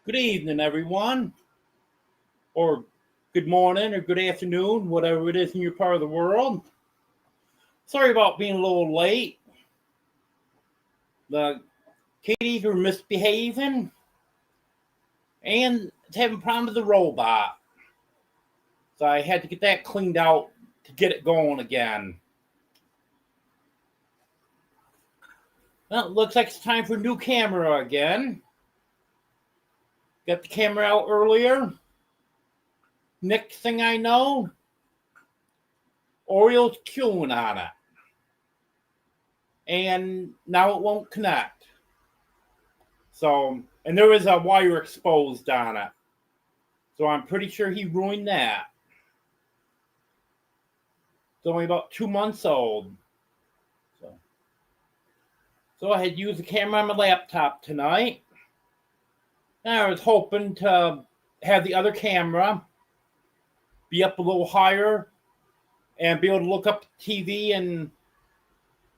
Good evening, everyone, or good morning, or good afternoon, whatever it is in your part of the world. Sorry about being a little late. The kitties were misbehaving and it's having problems with the robot. So I had to get that cleaned out to get it going again. Well, it looks like it's time for a new camera again. Got the camera out earlier. Next thing I know, Oriole's queuing on it. And now it won't connect. So, and there was a wire exposed on it. So I'm pretty sure he ruined that. It's only about 2 months old. So I had used the camera on my laptop tonight. And I was hoping to have the other camera be up a little higher and be able to look up the TV and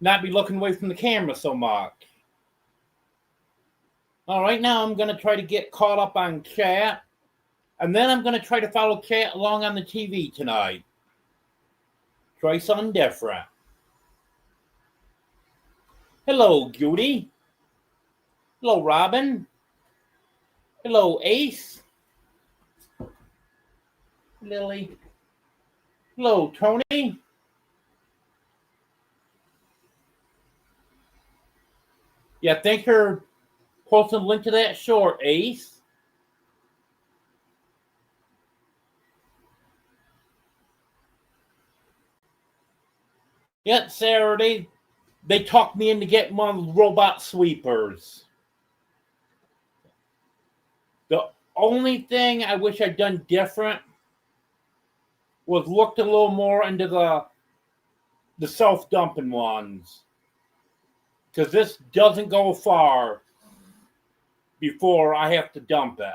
not be looking away from the camera so much. All right, now I'm going to try to get caught up on chat. And then I'm going to try to follow chat along on the TV tonight. Try something different. Hello, Judy. Hello, Robin. Hello, Ace. Lily. Hello, Tony. Yeah, thanks for posting a link to that short, Ace. Yeah, Saturday, they talked me into getting one of the robot sweepers. The only thing I wish I'd done different was looked a little more into the self-dumping ones. Because this doesn't go far before I have to dump it.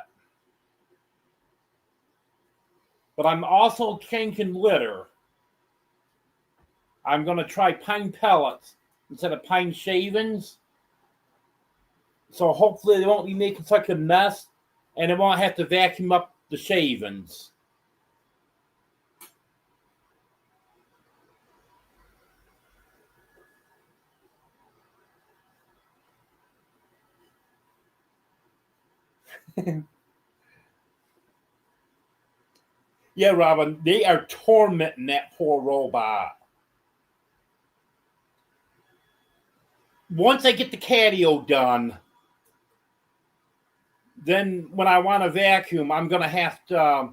But I'm also changing litter. I'm going to try pine pellets instead of pine shavings. So hopefully they won't be making such a mess and I won't have to vacuum up the shavings. Yeah, Robin, they are tormenting that poor robot. Once I get the catio done, then when I want to vacuum, I'm going to have to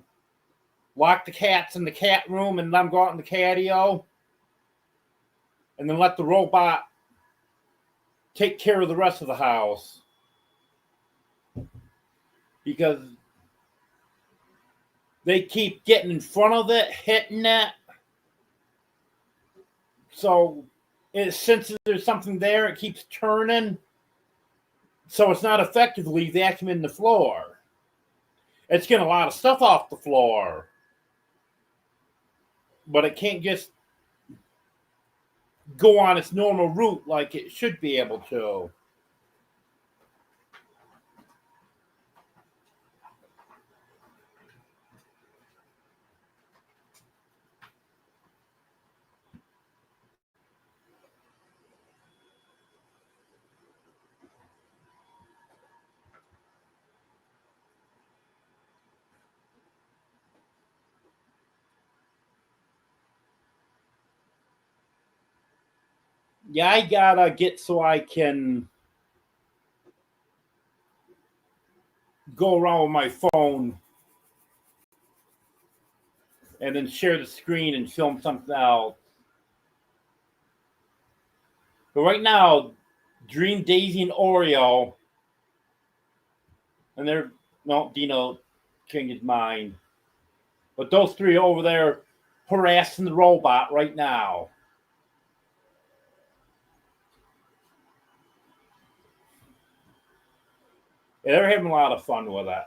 lock the cats in the cat room and let them go out in the catio. And then let the robot take care of the rest of the house. Because they keep getting in front of it, hitting it. So it senses there's something there, it keeps turning. So it's not effectively vacuuming the floor. It's getting a lot of stuff off the floor. But it can't just go on its normal route like it should be able to. Yeah, I gotta get so I can go around with my phone and then share the screen and film something else. But right now, Dream, Daisy, and Oreo, and they're, well, Dino changed his mind. But those three are over there harassing the robot right now. Yeah, they're having a lot of fun with it.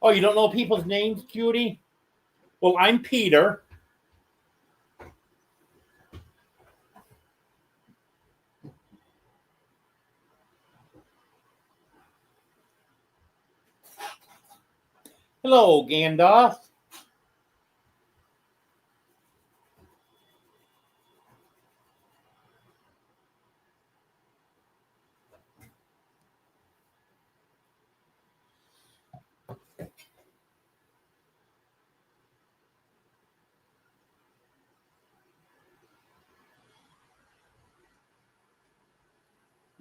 Oh, you don't know people's names, Judy? Well, I'm Peter. Hello, Gandalf.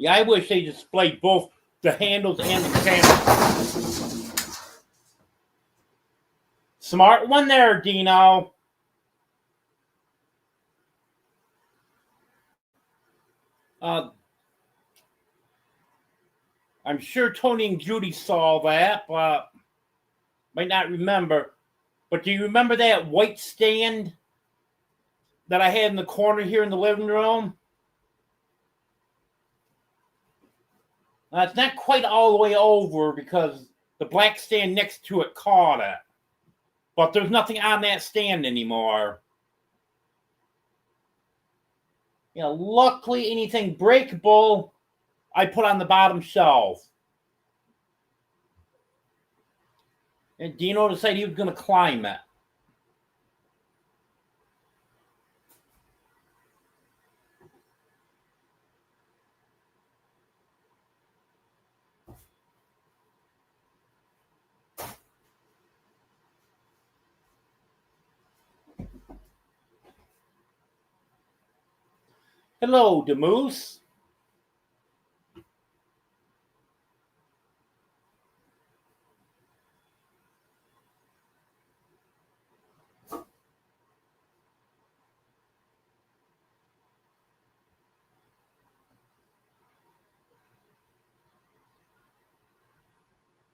Yeah, I wish they displayed both the handles and the camera. Smart one there, Dino. I'm sure Tony and Judy saw that, but might not remember. But do you remember that white stand that I had in the corner here in the living room? It's not quite all the way over because the black stand next to it caught it. But there's nothing on that stand anymore. You know, luckily anything breakable, I put on the bottom shelf. And Dino decided he was going to climb it. Hello, Demoose.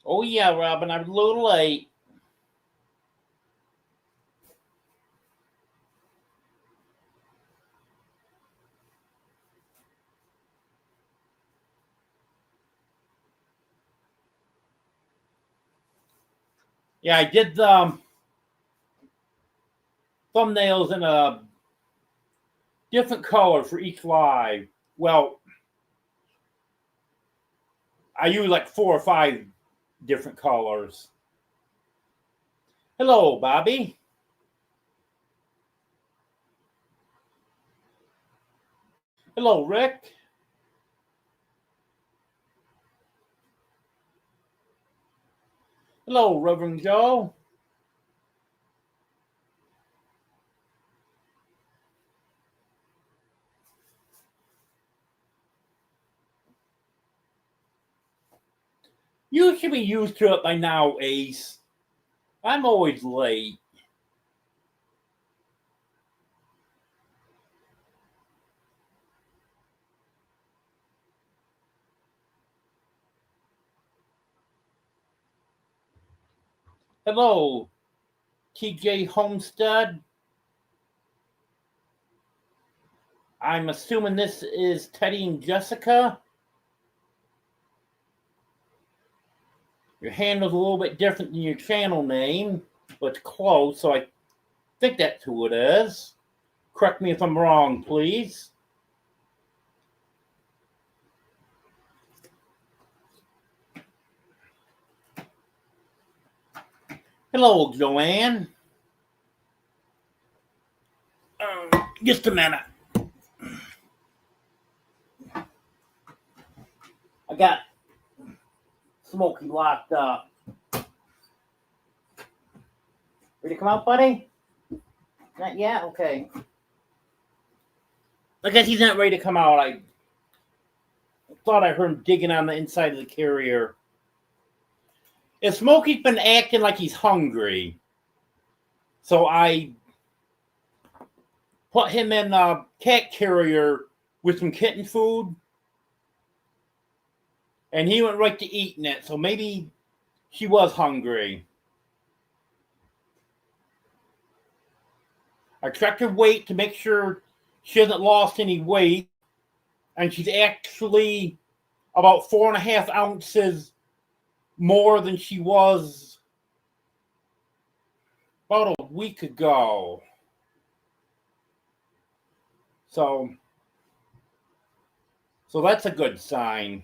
Oh, yeah, Robin, I'm a little late. Yeah, I did the thumbnails in a different color for each live. Well, I use like 4 or 5 different colors. Hello, Bobby. Hello, Rick. Hello, Reverend Joe. You should be used to it by now, Ace. I'm always late. Hello, TJ Homestead. I'm assuming this is Teddy and Jessica. Your handle's a little bit different than your channel name, but it's close, so I think that's who it is. Correct me if I'm wrong, please. Hello, Joanne. Just a minute. I got Smokey locked up. Ready to come out, buddy? Not yet? Okay. I guess he's not ready to come out. I thought I heard him digging on the inside of the carrier. If Smokey's been acting like he's hungry, so I put him in a cat carrier with some kitten food, and he went right to eating it, so maybe she was hungry. I checked her weight to make sure she hasn't lost any weight, and she's actually about 4.5 ounces more than she was about a week ago. So that's a good sign.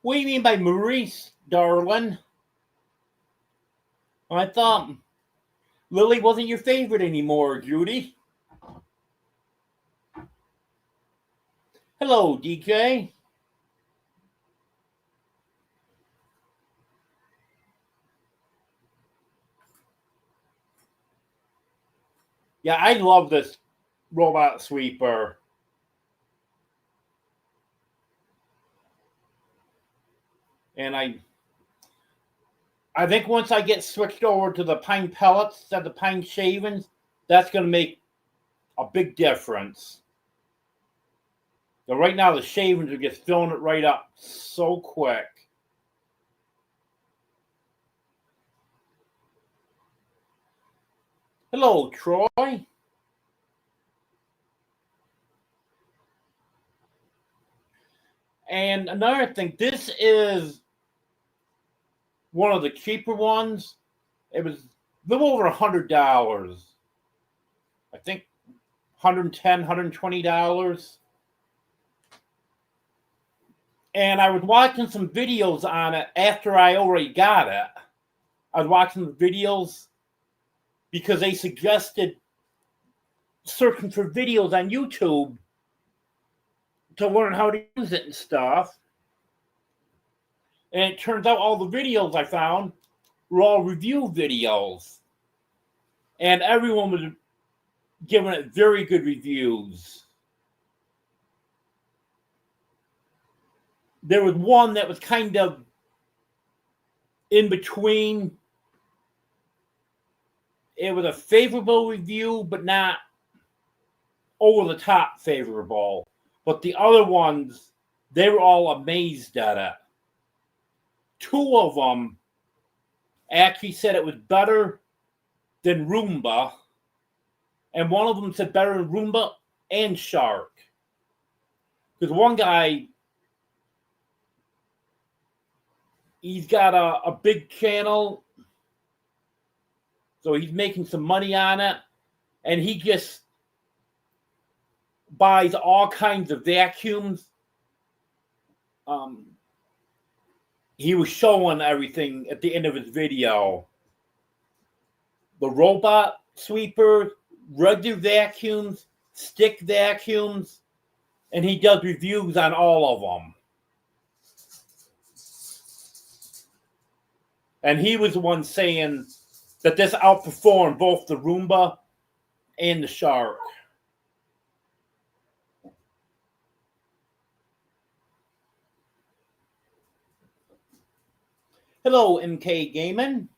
What do you mean by Maurice, darling? I thought Lily wasn't your favorite anymore, Judy. Hello, DJ. Yeah, I love this robot sweeper. And I think once I get switched over to the pine pellets instead of the pine shavings, that's going to make a big difference. So right now the shavings are just filling it right up so quick. Hello, Troy. And another thing, this is one of the cheaper ones. It was a little over $100. I think $110, $120. And I was watching some videos on it after I already got it. I was watching the videos because they suggested searching for videos on YouTube to learn how to use it and stuff. And it turns out all the videos I found were all review videos. And everyone was giving it very good reviews. There was one that was kind of in between. It was a favorable review, but not over the top favorable. But the other ones, they were all amazed at it. Two of them actually said it was better than Roomba. And one of them said better than Roomba and Shark. Because one guy, he's got a big channel, so he's making some money on it, and he just buys all kinds of vacuums. He was showing everything at the end of his video. The robot sweeper, regular vacuums, stick vacuums, and he does reviews on all of them. And he was the one saying that this outperformed both the Roomba and the Shark. Hello, MK Gaming.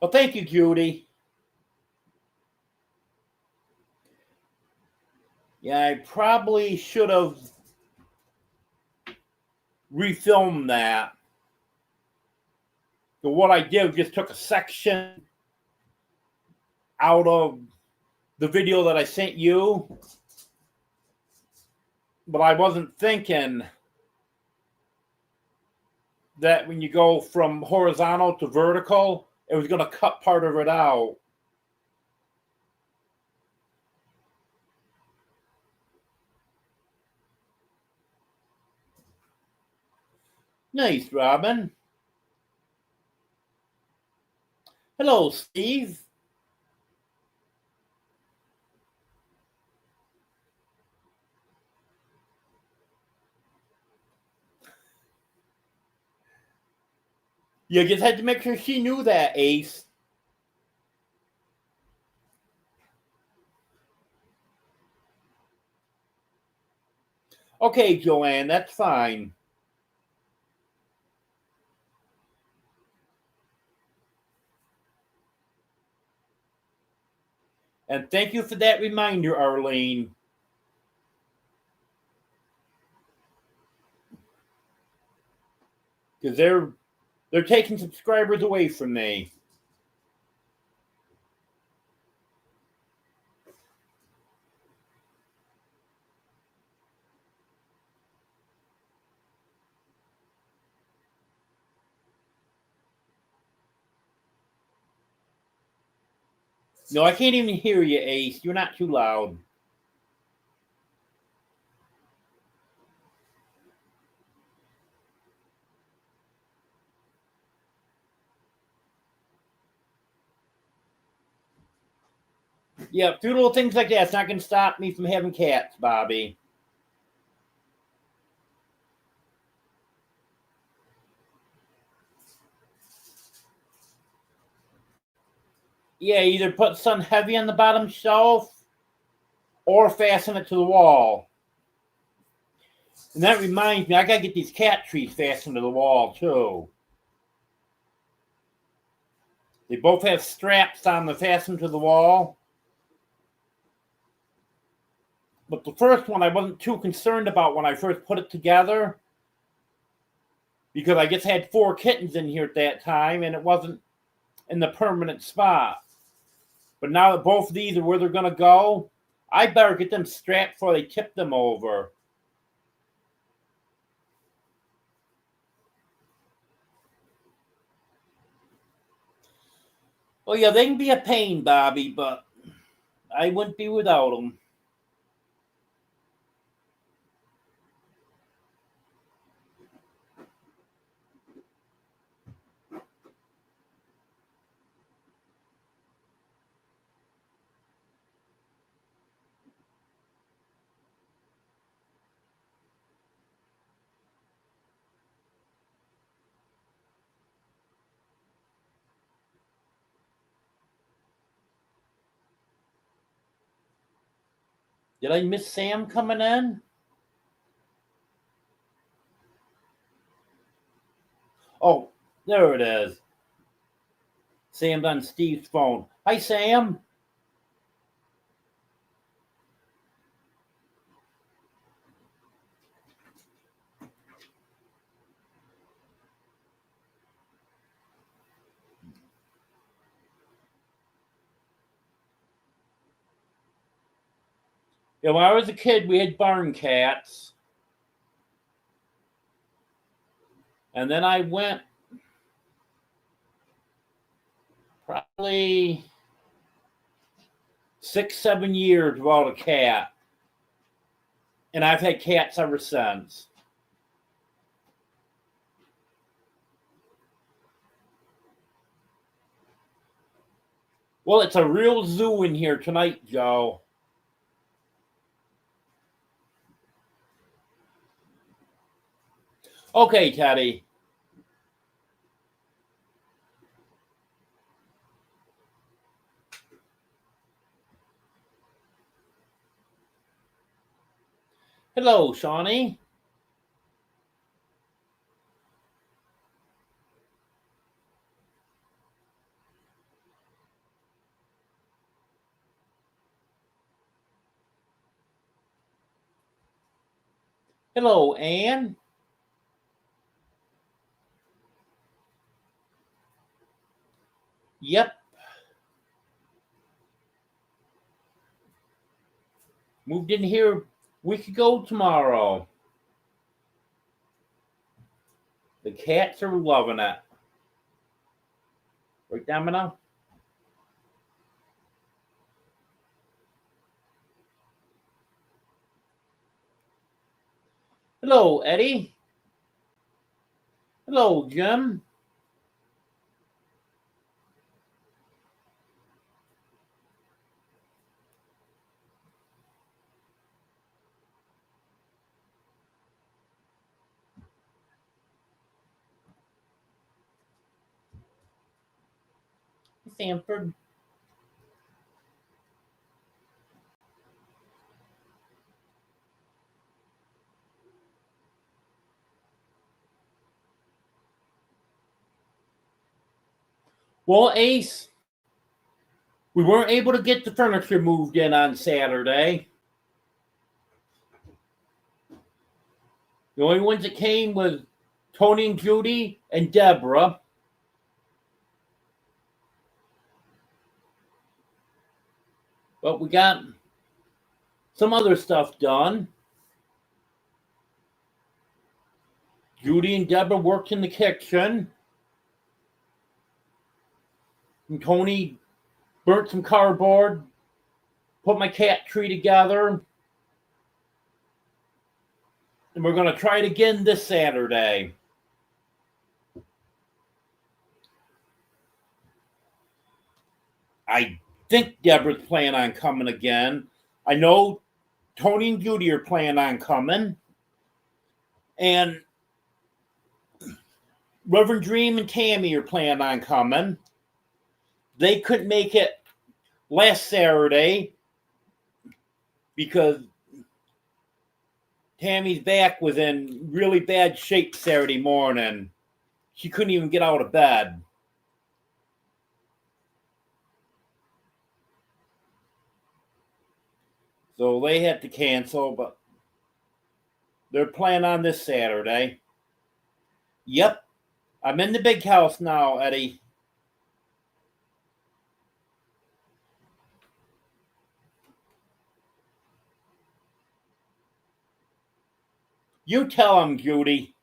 Well, thank you, Judy. Yeah, I probably should have refilmed that. But what I did was just took a section out of the video that I sent you. But I wasn't thinking that when you go from horizontal to vertical, it was going to cut part of it out. Nice, Robin. Hello, Steve. You just had to make sure she knew that, Ace. Okay, Joanne, that's fine. And thank you for that reminder, Arlene. because they're taking subscribers away from me. No, I can't even hear you, Ace. You're not too loud. Yeah, a few little things like that's not going to stop me from having cats, Bobby. Yeah, either put something heavy on the bottom shelf or fasten it to the wall. And that reminds me, I got to get these cat trees fastened to the wall, too. They both have straps on them fastened to the wall. But the first one I wasn't too concerned about when I first put it together, because I just had 4 kittens in here at that time and it wasn't in the permanent spot. But now that both of these are where they're going to go, I better get them strapped before they tip them over. Oh, yeah, they can be a pain, Bobby, but I wouldn't be without them. Did I miss Sam coming in? Oh, there it is. Sam's on Steve's phone. Hi, Sam. Yeah, when I was a kid, we had barn cats. And then I went probably 6, 7 years without a cat. And I've had cats ever since. Well, it's a real zoo in here tonight, Joe. Okay, Teddy. Hello, Shawnee. Hello, Anne. Yep. Moved in here a week ago tomorrow. The cats are loving it. Right, Domino? Hello, Eddie. Hello, Jim. Sanford. Well, Ace, we weren't able to get the furniture moved in on Saturday. The only ones that came was Tony and Judy and Deborah. But we got some other stuff done. Judy and Deborah worked in the kitchen. And Tony burnt some cardboard, put my cat tree together. And we're going to try it again this Saturday. I think Deborah's planning on coming again. I know Tony and Judy are planning on coming. And Reverend Dream and Tammy are planning on coming. They couldn't make it last Saturday because Tammy's back was in really bad shape Saturday morning. She couldn't even get out of bed. So they had to cancel, but they're planning on this Saturday. Yep, I'm in the big house now, Eddie. You tell him, Judy.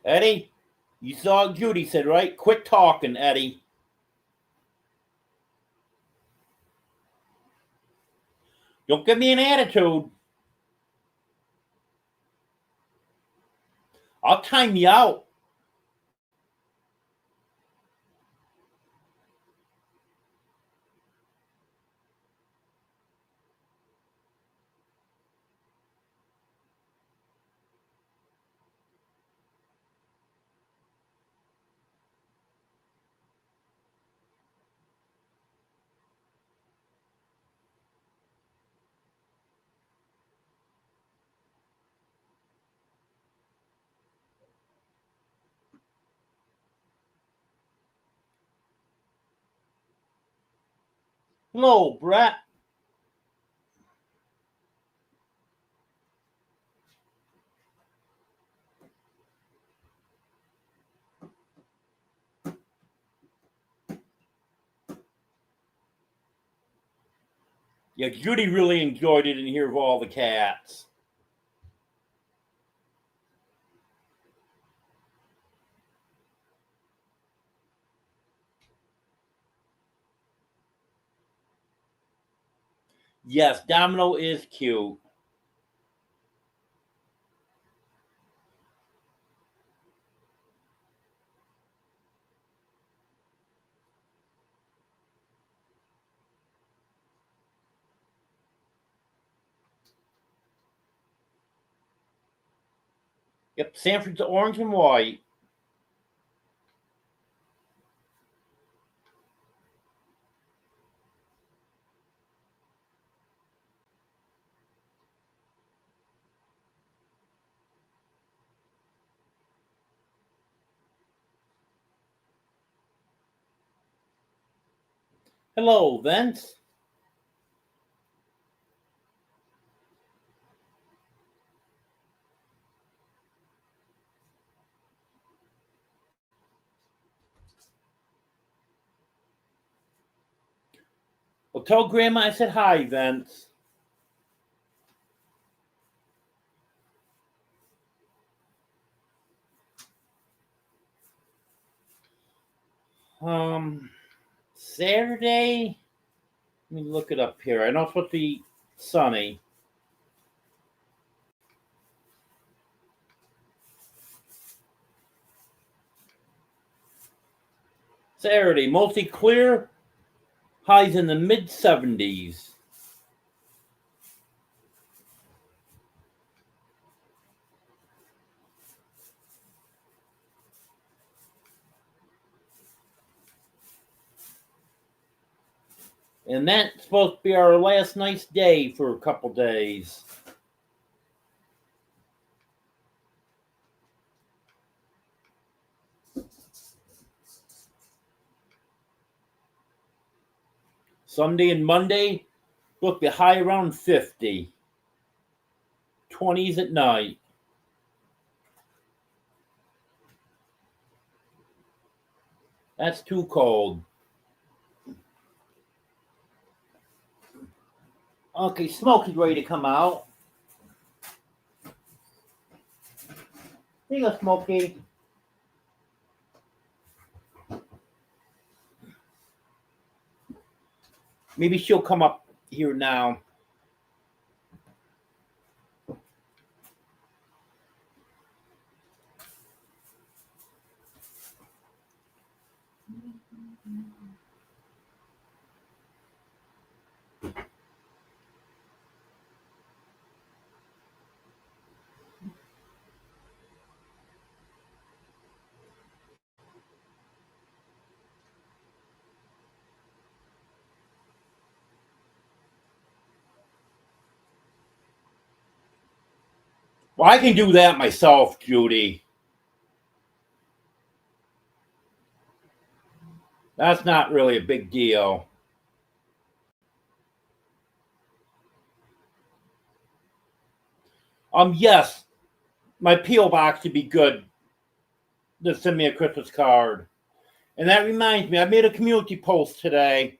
Eddie, you saw what Judy said, right? Quit talking, Eddie. Don't give me an attitude. I'll time you out. Hello, Brett. Yeah, Judy really enjoyed it in here with all the cats. Yes, Domino is cute. Yep, Sanford's orange and white. Hello, Vince. Well, tell Grandma I said hi, Vince. Saturday. Let me look it up here. I know it's supposed to be sunny. Saturday, mostly clear. Highs in the mid 70s. And that's supposed to be our last nice day for a couple days. Sunday and Monday, look, the high around 50. 20s at night. That's too cold. Okay, Smokey's ready to come out. Here you go, Smokey. Maybe she'll come up here now. Well, I can do that myself, Judy. That's not really a big deal. Yes, my P.O. box would be good to send me a Christmas card. And that reminds me, I made a community post today.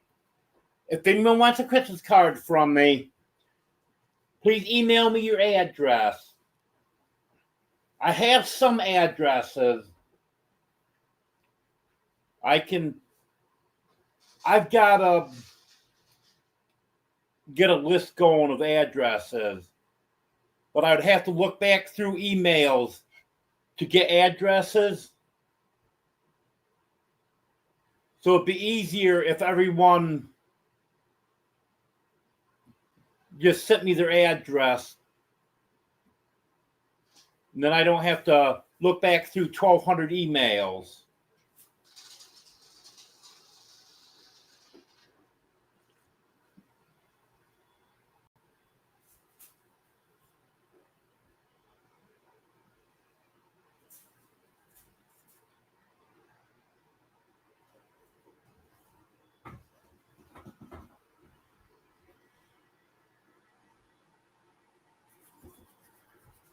If anyone wants a Christmas card from me, please email me your address. I have some addresses. I've got to get a list going of addresses, but I would have to look back through emails to get addresses. So it'd be easier if everyone just sent me their address. And then I don't have to look back through 1,200 emails.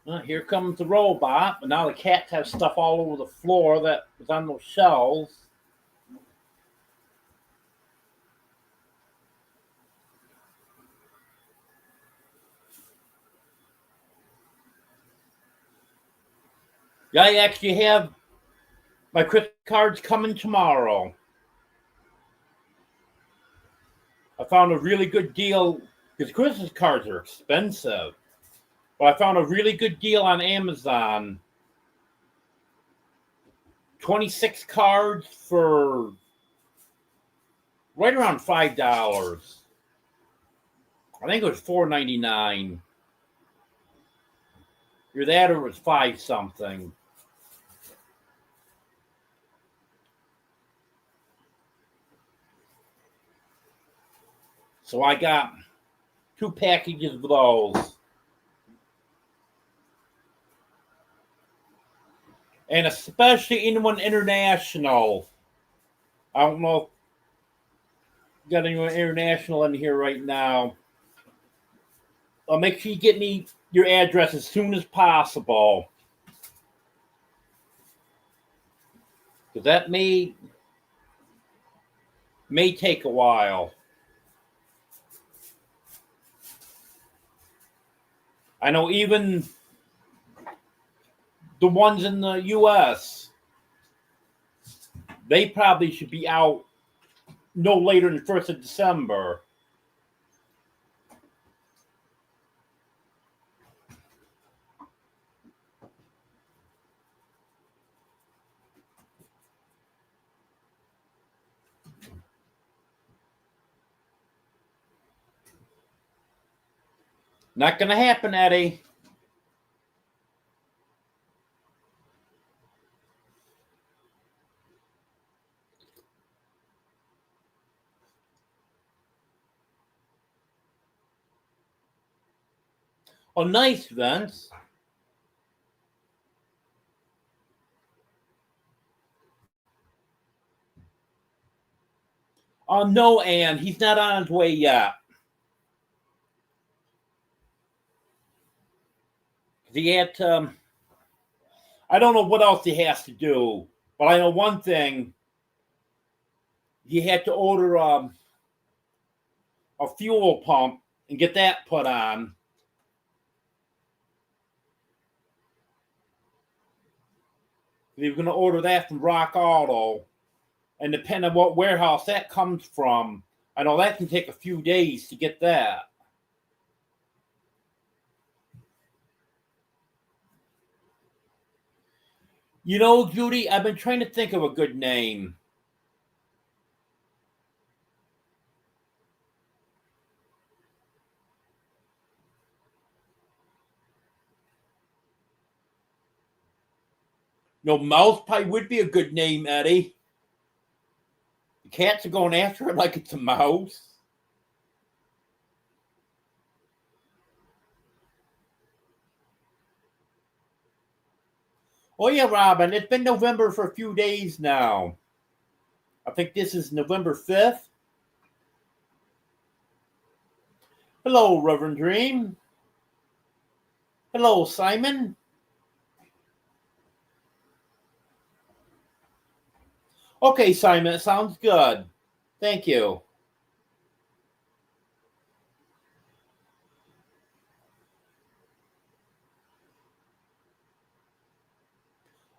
Well, here comes the robot, but now the cats have stuff all over the floor that was on those shelves. Yeah, I actually have my Christmas cards coming tomorrow. I found a really good deal because Christmas cards are expensive. But I found a really good deal on Amazon. 26 cards for right around $5. I think it was $4.99. Either that or it was 5 something. So I got 2 packages of those. And especially anyone international. I don't know if got anyone international in here right now. I'll make sure you get me your address as soon as possible. Because that may take a while. I know even the ones in the U.S., they probably should be out no later than the 1st of December. Not going to happen, Eddie. Oh, nice, Vince. Oh, no, Ann. He's not on his way yet. He had to, I don't know what else he has to do, but I know one thing. He had to order a fuel pump and get that put on. He was going to order that from Rock Auto. And depending on what warehouse that comes from, I know that can take a few days to get that. You know, Judy, I've been trying to think of a good name. No, Mouse Pie would be a good name, Eddie. The cats are going after it like it's a mouse. Oh, yeah, Robin, it's been November for a few days now. I think this is November 5th. Hello, Reverend Dream. Hello, Simon. Okay, Simon, it sounds good. Thank you.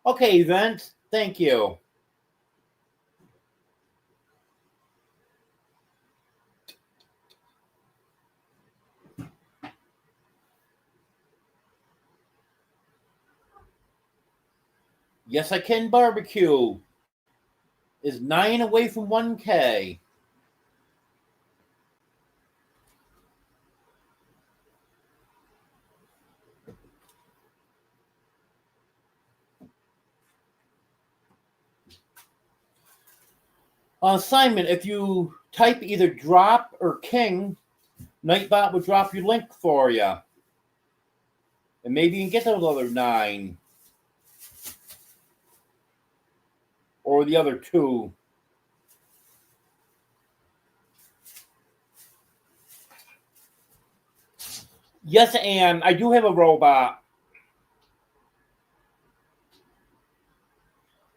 Okay, Vince, thank you. Yes, I Can Barbecue is 9 away from 1K. Simon, if you type either drop or king, Nightbot will drop your link for you. And maybe you can get those other 9. Or the other 2. Yes, Anne, I do have a robot.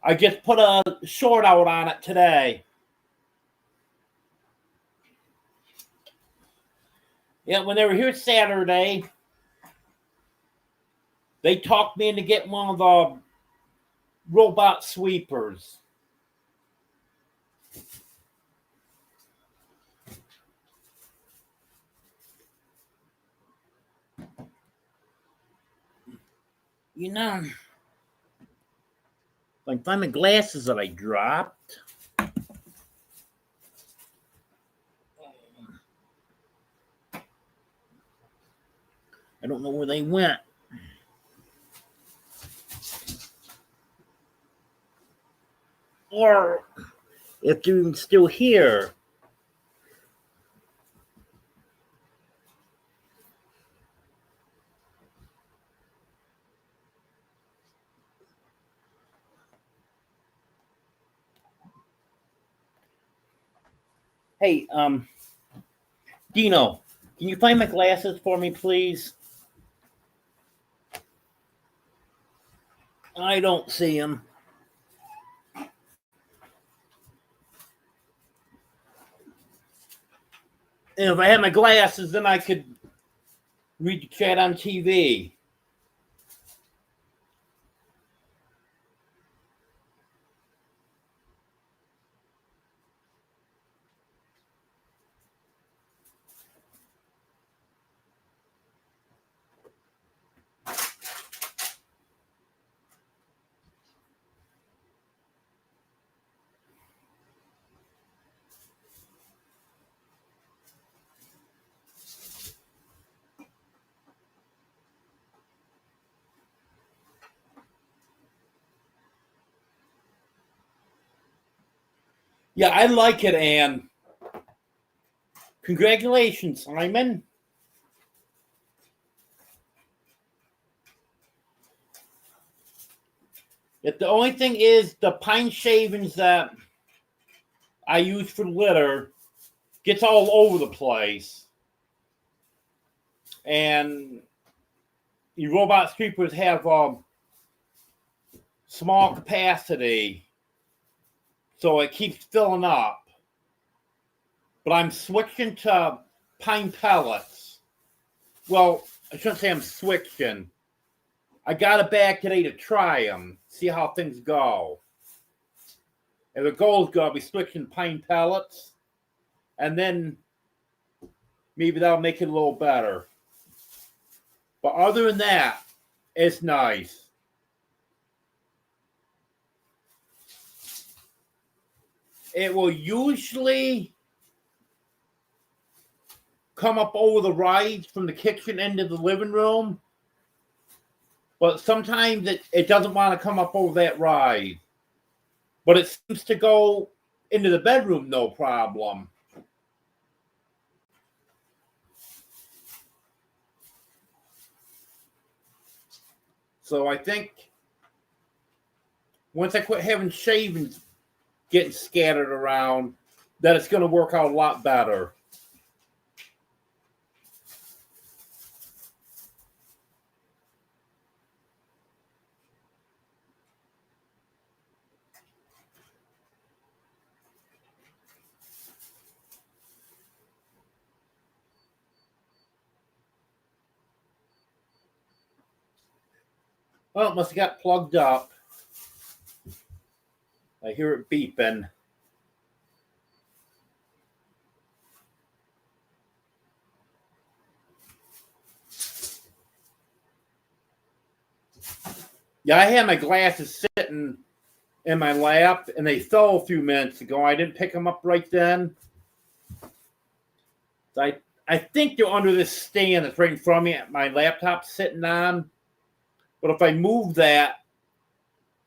I just put a short out on it today. Yeah, when they were here Saturday, they talked me into getting one of the robot sweepers. You know, like find the glasses that I dropped. I don't know where they went. Or if you're still here. Hey, Dino, can you find my glasses for me, please? I don't see them. And if I had my glasses, then I could read the chat on TV. Yeah, I like it, Anne. Congratulations, Simon. If the only thing is the pine shavings that I use for litter gets all over the place. And the robot sweepers have small capacity, so it keeps filling up. But I'm switching to pine pellets. Well, I shouldn't say I'm switching. I got it back today to try them, see how things go. If it goes good, I'll be switching to pine pellets, and then maybe that'll make it a little better. But other than that, it's nice. It will usually come up over the rides from the kitchen into the living room, but sometimes it doesn't want to come up over that ride. But it seems to go into the bedroom no problem. So I think once I quit having shavings getting scattered around, that it's going to work out a lot better. Well, it must have got plugged up. I hear it beeping. Yeah, I had my glasses sitting in my lap, and they fell a few minutes ago. I didn't pick them up right then. I think they're under this stand that's right in front of me. My laptop's sitting on. But if I move that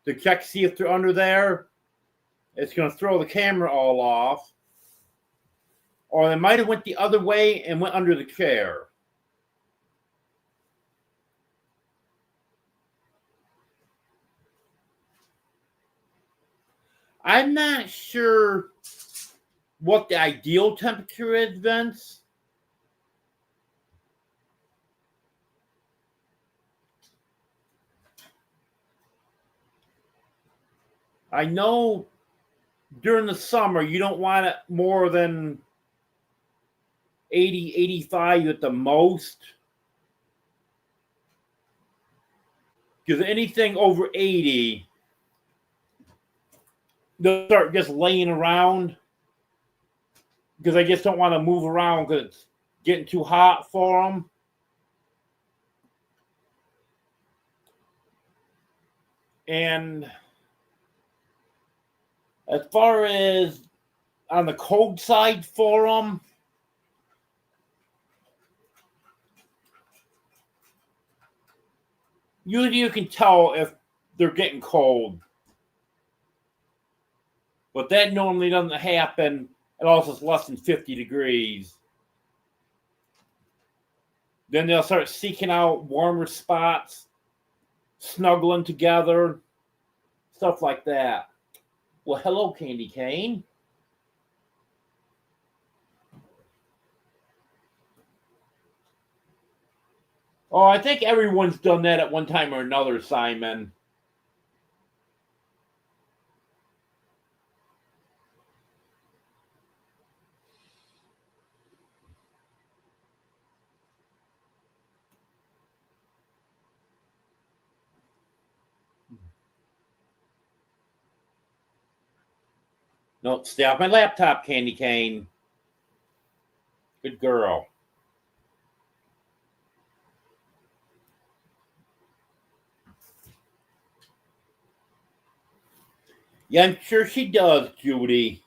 to check to see if they're under there, it's going to throw the camera all off. Or they might have went the other way and went under the chair. I'm not sure what the ideal temperature is, Vince. I know during the summer you don't want it more than 80, 85 at the most. Because anything over 80, they'll start just laying around. Because I just don't want to move around because it's getting too hot for them. And as far as on the cold side for them, usually you can tell if they're getting cold. But that normally doesn't happen unless it's less than 50 degrees. Then they'll start seeking out warmer spots, snuggling together, stuff like that. Well, hello, Candy Cane. Oh, I think everyone's done that at one time or another, Simon. No, stay off my laptop, Candy Cane. Good girl. Yeah, I'm sure she does, Judy.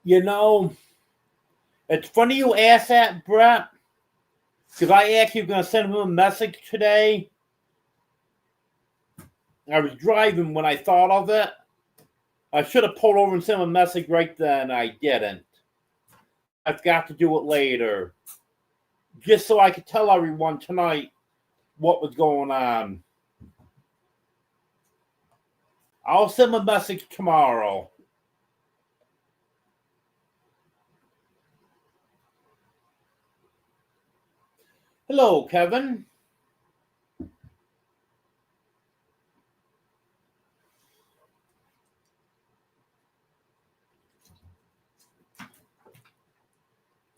You know, it's funny you asked that, Brett, because I actually was going to send him a message today. I was driving when I thought of it. I should have pulled over and sent him a message right then. I didn't. I've got to do it later. Just so I could tell everyone tonight what was going on. I'll send a message tomorrow. Hello, Kevin.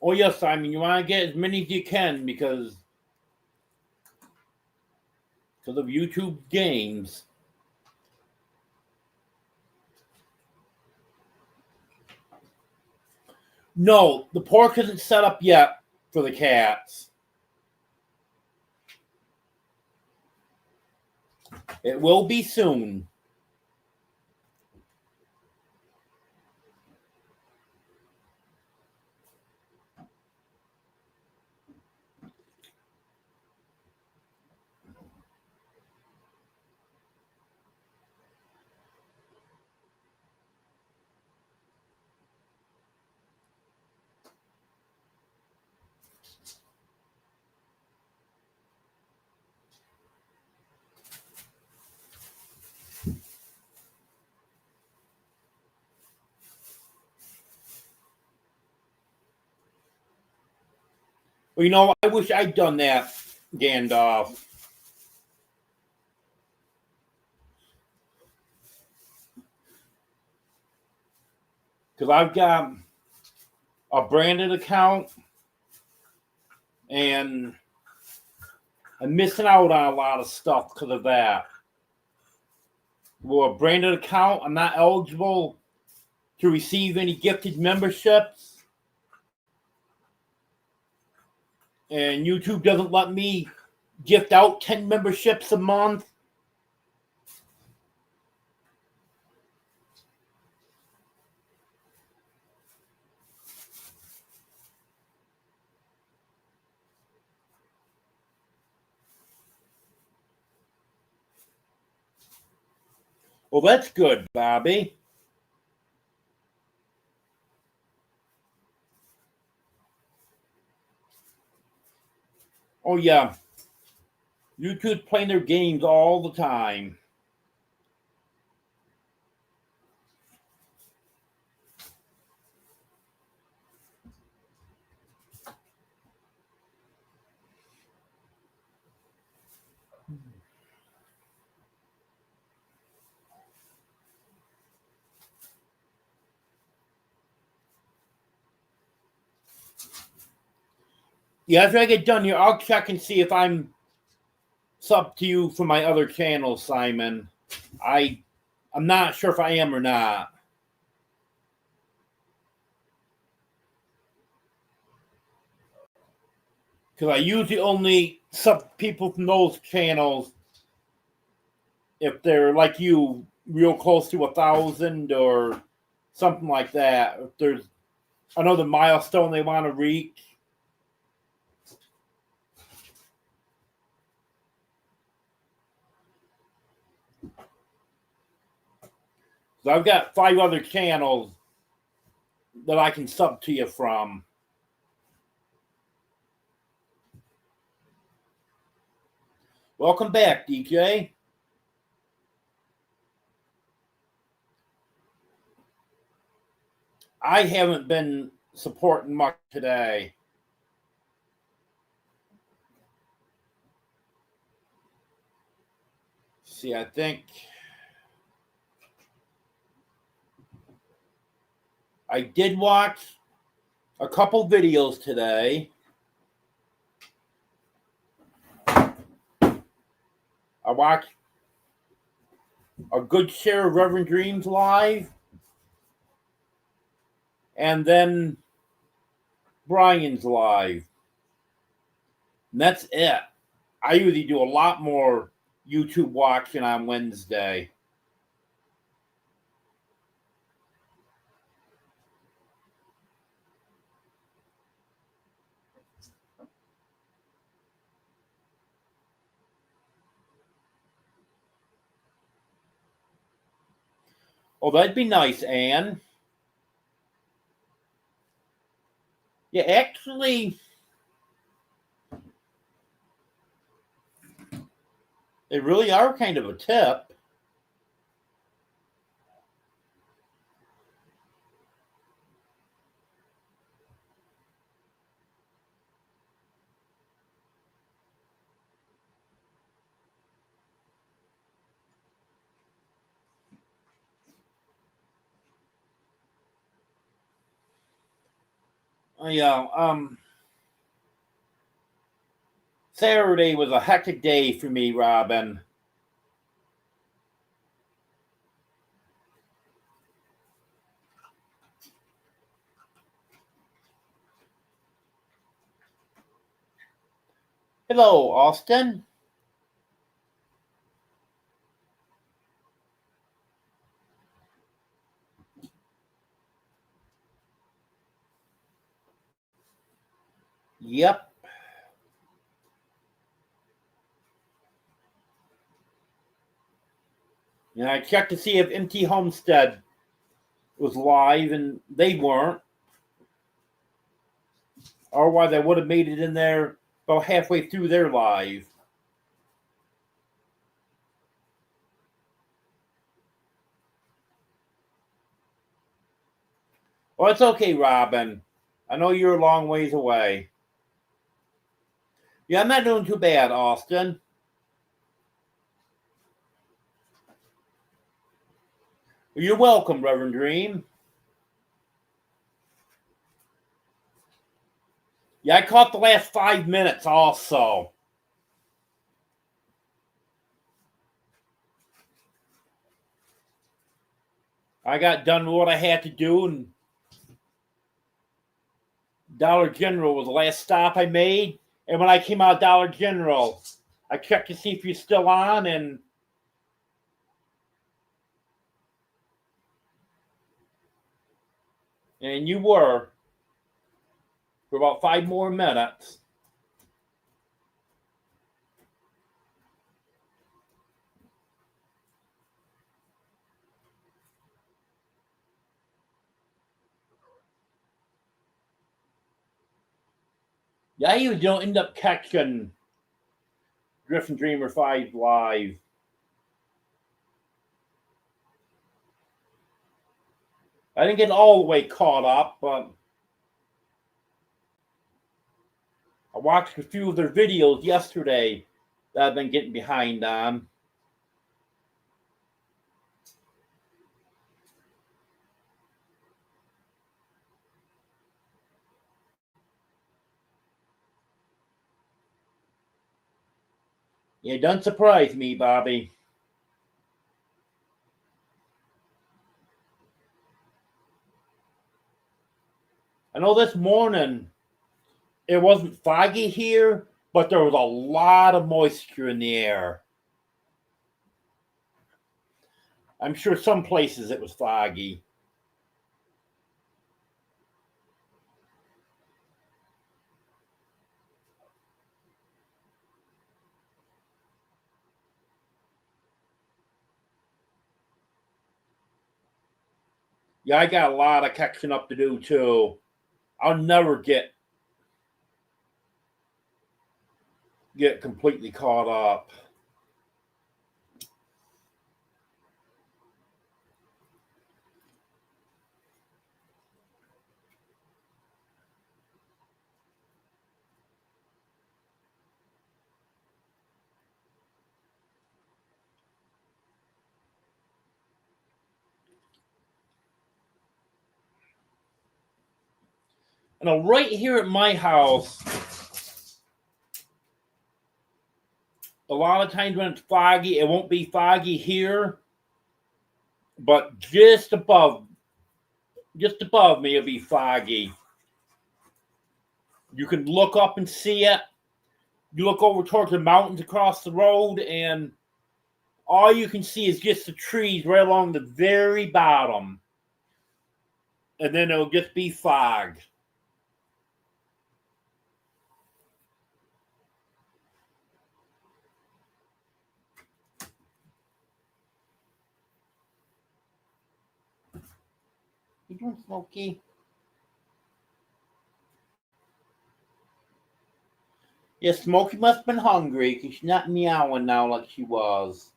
Oh, yes, Simon, you want to get as many as you can because of YouTube games. No, the pork isn't set up yet for the cats. It will be soon. Well, you know, I wish I'd done that, Gandalf. Because I've got a branded account and I'm missing out on a lot of stuff because of that. With a branded account, I'm not eligible to receive any gifted memberships. And YouTube doesn't let me gift out 10 memberships a month. Well, that's good, Bobby. Oh, yeah. YouTube's playing their games all the time. Yeah, after I get done here, I'll check and see if I'm sub to you for my other channel, Simon. I'm not sure if I am or not. Because I usually only sub people from those channels if they're like you, real close to 1,000 or something like that. If there's another milestone they want to reach. So I've got 5 other channels that I can sub to you from. Welcome back, DJ. I haven't been supporting much today. See, I think I did watch a couple videos today. I watched a good share of Reverend Dreams live, and then Brian's live. And that's it. I usually do a lot more YouTube watching on Wednesday. Oh, that'd be nice, Anne. Yeah, actually, they really are kind of a tip. Yeah, Saturday was a hectic day for me, Robin. Hello, Austin. Yep. And I checked to see if MT Homestead was live, and they weren't. Otherwise, I would have made it in there about halfway through their live. Well, it's okay, Robin. I know you're a long ways away. Yeah, I'm not doing too bad, Austin. You're welcome, Reverend Dream. Yeah, I caught the last 5 minutes also. I got done with what I had to do, and Dollar General was the last stop I made. And when I came out of Dollar General, I checked to see if you're still on, and you were for about 5 more minutes. Yeah, you don't end up catching Griffin Dreamer 5 live. I didn't get all the way caught up, but I watched a few of their videos yesterday that I've been getting behind on. Yeah, it doesn't surprise me, Bobby. I know this morning it wasn't foggy here, but there was a lot of moisture in the air. I'm sure some places it was foggy. Yeah, I got a lot of catching up to do too. I'll never get completely caught up. And right here at my house, a lot of times when it's foggy, it won't be foggy here, but just above me, it'll be foggy. You can look up and see it. You look over towards the mountains across the road, and all you can see is just the trees right along the very bottom. And then it'll just be fog. You doing, Smokey? Yeah, Smokey must have been hungry because she's not meowing now like she was.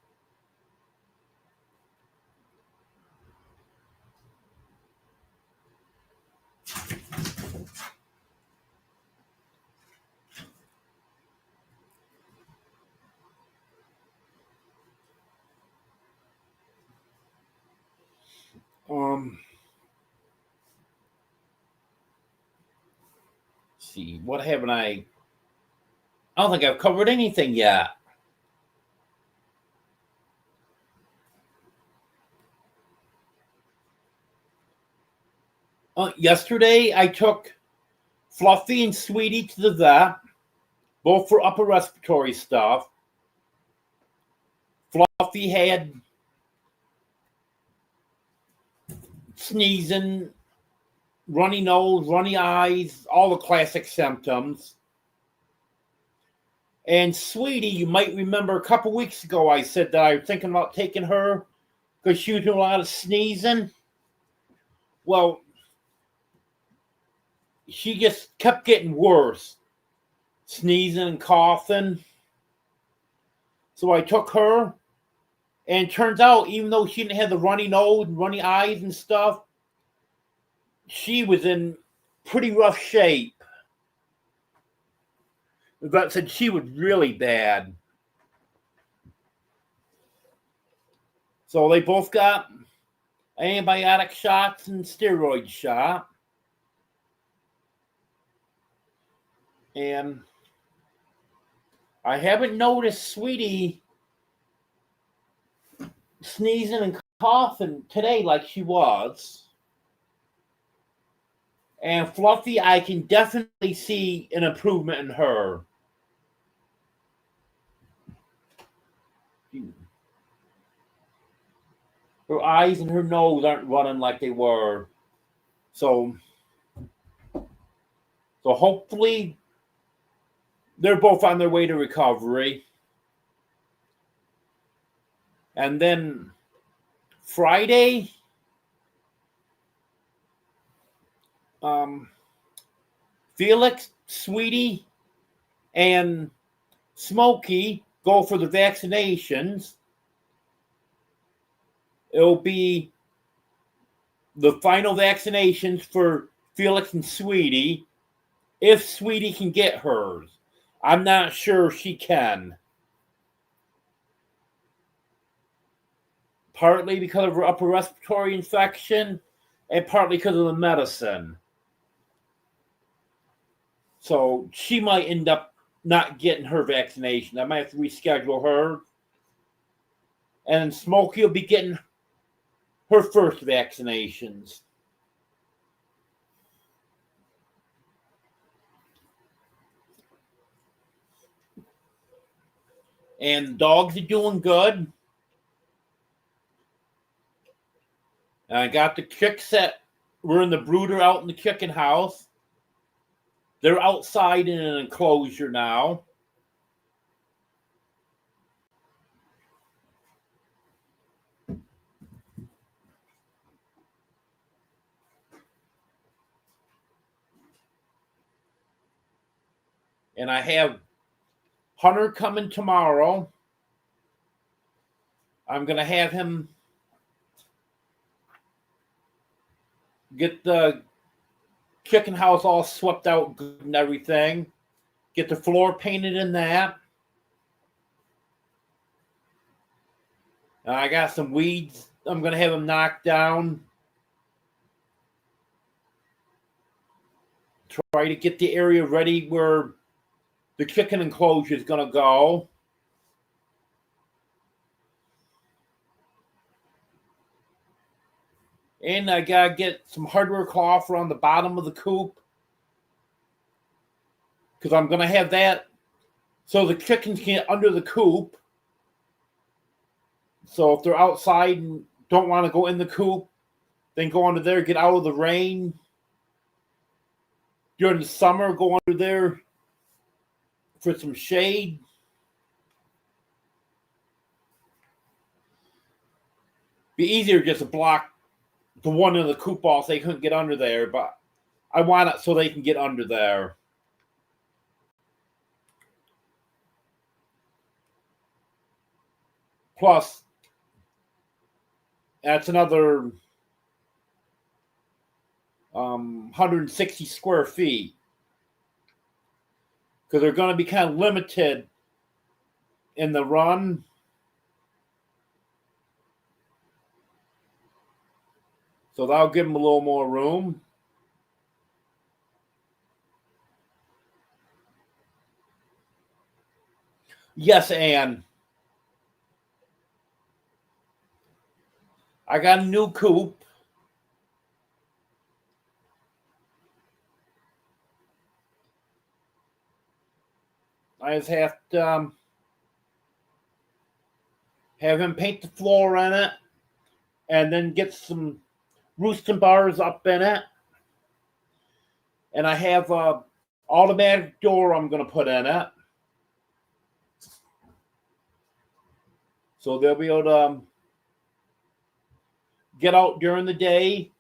Um, see. What haven't I? I don't think I've covered anything yet. Yesterday, I took Fluffy and Sweetie to the vet, both for upper respiratory stuff. Fluffy had sneezing, runny nose, runny eyes, all the classic symptoms. And Sweetie, you might remember a couple weeks ago I said that I was thinking about taking her because she was doing a lot of sneezing. Well, she just kept getting worse, sneezing and coughing. So I took her, and it turns out, even though she didn't have the runny nose and runny eyes and stuff, she was in pretty rough shape. The vet said she was really bad. So they both got antibiotic shots and steroid shot. And I haven't noticed Sweetie sneezing and coughing today like she was. And Fluffy, I can definitely see an improvement in her. Her eyes and her nose aren't running like they were. So hopefully they're both on their way to recovery. And then Friday, Felix, Sweetie, and Smokey go for the vaccinations. It'll be the final vaccinations for Felix and Sweetie, if Sweetie can get hers. I'm not sure she can. Partly because of her upper respiratory infection, and partly because of the medicine. So she might end up not getting her vaccination. I might have to reschedule her. And Smokey will be getting her first vaccinations. And the dogs are doing good. And I got the chicks that were in the brooder out in the chicken house. They're outside in an enclosure now. And I have Hunter coming tomorrow. I'm going to have him get the chicken house all swept out good and everything. Get the floor painted in that. I got some weeds I'm going to have him knock down. Try to get the area ready where the chicken enclosure is going to go. And I got to get some hardware cloth around the bottom of the coop, because I'm going to have that so the chickens can get under the coop. So if they're outside and don't want to go in the coop, then go under there, get out of the rain. During the summer, go under there for some shade. Be easier just to block the one in the coop off so they couldn't get under there, but I want it so they can get under there. Plus, that's another 160 square feet, because they're going to be kind of limited in the run. So that'll give them a little more room. Yes, Anne. I got a new coop. I just have to have him paint the floor in it and then get some roosting bars up in it. And I have a automatic door I'm going to put in it. So they'll be able to get out during the day,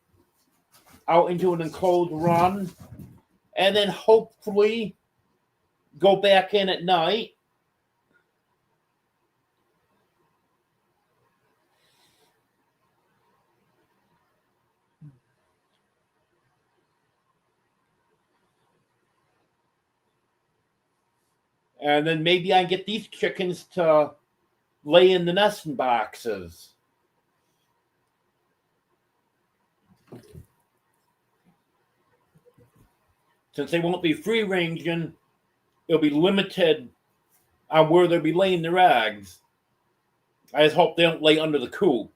out into an enclosed run, and then hopefully go back in at night. And then maybe I get these chickens to lay in the nesting boxes. Since they won't be free ranging, it'll be limited on where they'll be laying their eggs. I just hope they don't lay under the coop.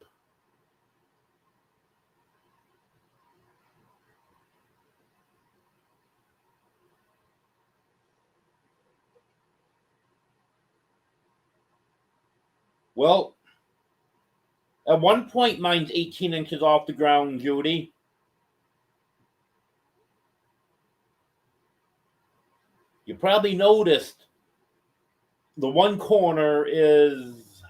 Well, at one point, mine's 18 inches off the ground, Judy. You probably noticed the one corner is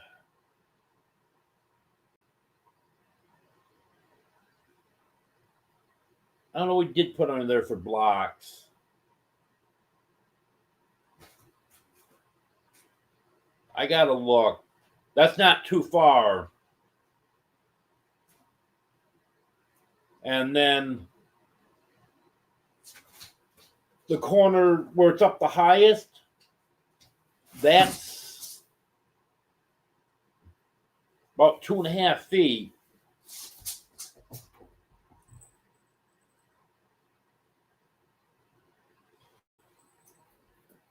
I don't know what we did put under there for blocks. I gotta look. That's not too far. And then the corner where it's up the highest, that's about 2.5 feet.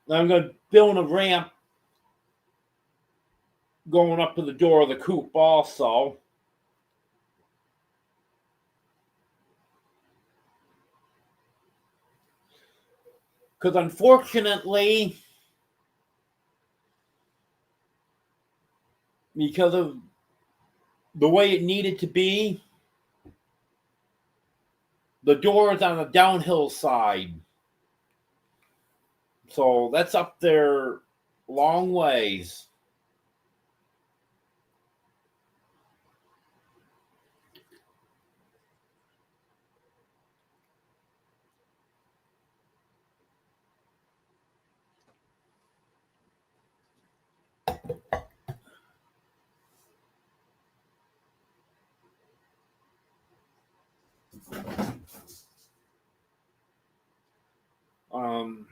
Now I'm going to build a ramp going up to the door of the coop also. Because unfortunately, because of the way it needed to be, the door is on a downhill side. So that's up there long ways. Um,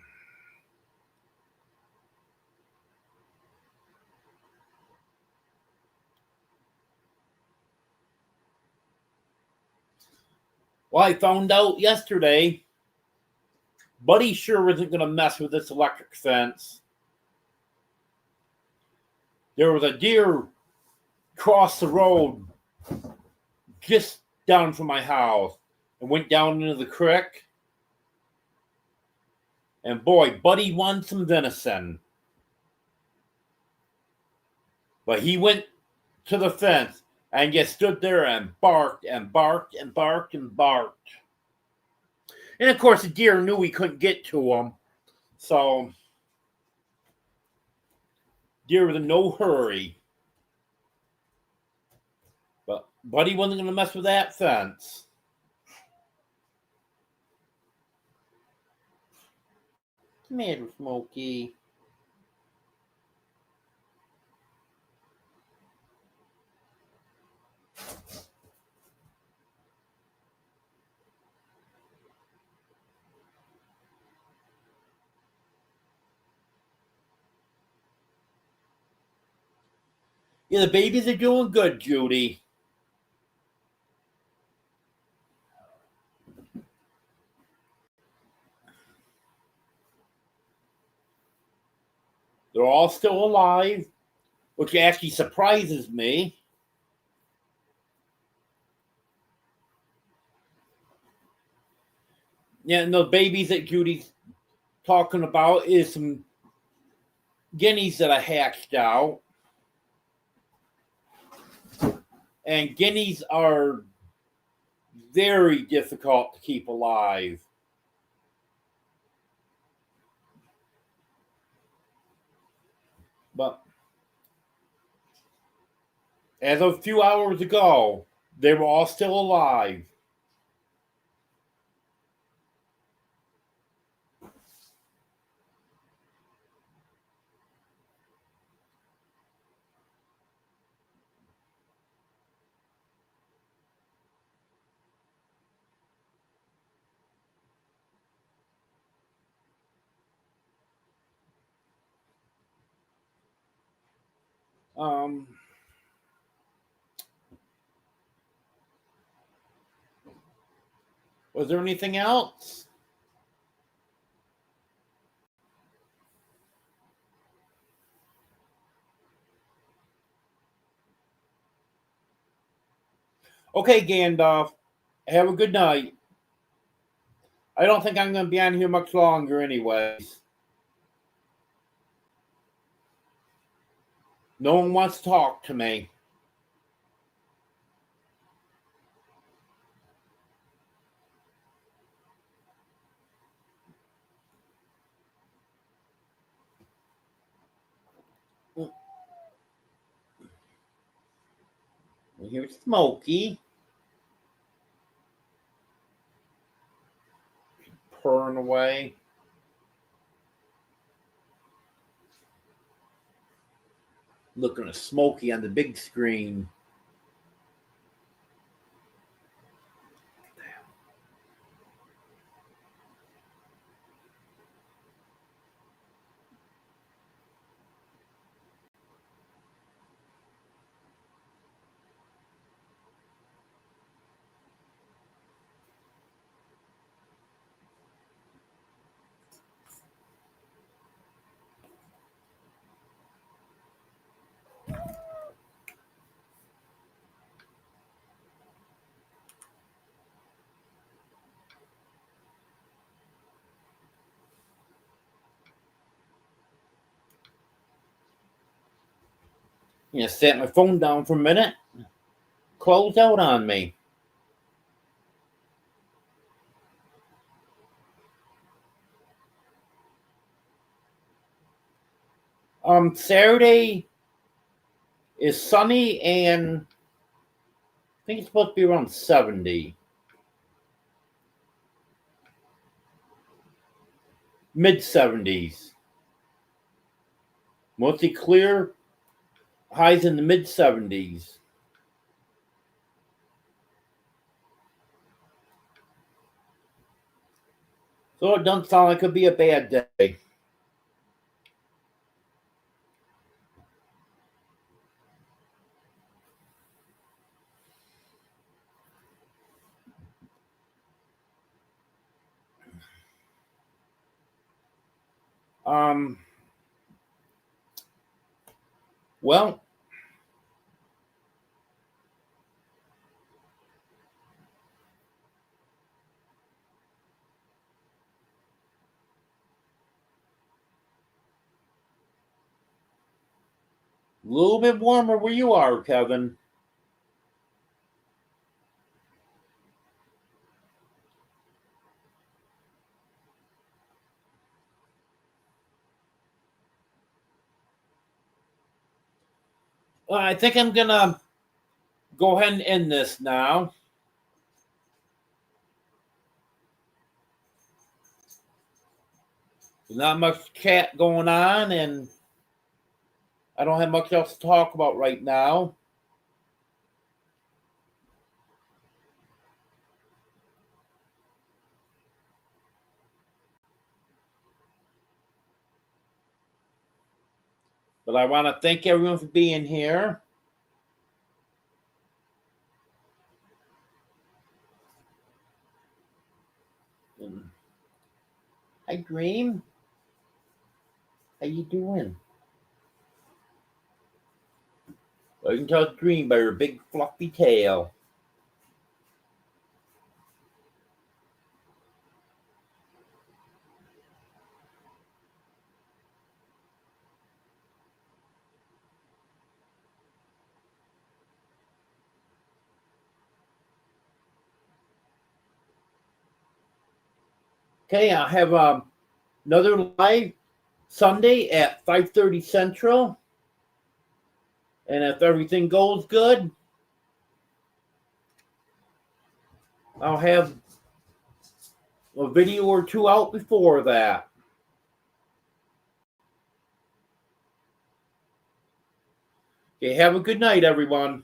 well, I found out yesterday, Buddy sure isn't going to mess with this electric fence. There was a deer across the road just down from my house and went down into the creek. And boy, Buddy won some venison. But he went to the fence and just stood there and barked and barked and barked and barked. And of course, the deer knew he couldn't get to him. So, deer was in no hurry. But Buddy wasn't going to mess with that fence. Come here, Smokey. Yeah, the babies are doing good, Judy. They're They're all still alive, which actually surprises me. Yeah, and the babies that Judy's talking about is some guineas that I hatched out. And guineas are very difficult to keep alive. But as of a few hours ago, they were all still alive. Um, was there anything else? Okay, Gandalf. Have a good night. I don't think I'm going to be on here much longer, anyways. No one wants to talk to me. Here's Smokey. Purring away. Looking at Smokey on the big screen. Set my phone down for a minute. Close out on me. Saturday is sunny and I think it's supposed to be around 70. Mid 70s. Mostly clear. Highs in the mid 70s. So it doesn't sound like it could be a bad day. Well, a little bit warmer where you are, Kevin. I think I'm gonna go ahead and end this now. There's not much chat going on, and I don't have much else to talk about right now. But I want to thank everyone for being here. Hi, Dream. How you doing? You can tell it's green by her big fluffy tail. Okay, I have another live Sunday at 5:30 Central. And if everything goes good, I'll have a video or two out before that. Okay, have a good night, everyone.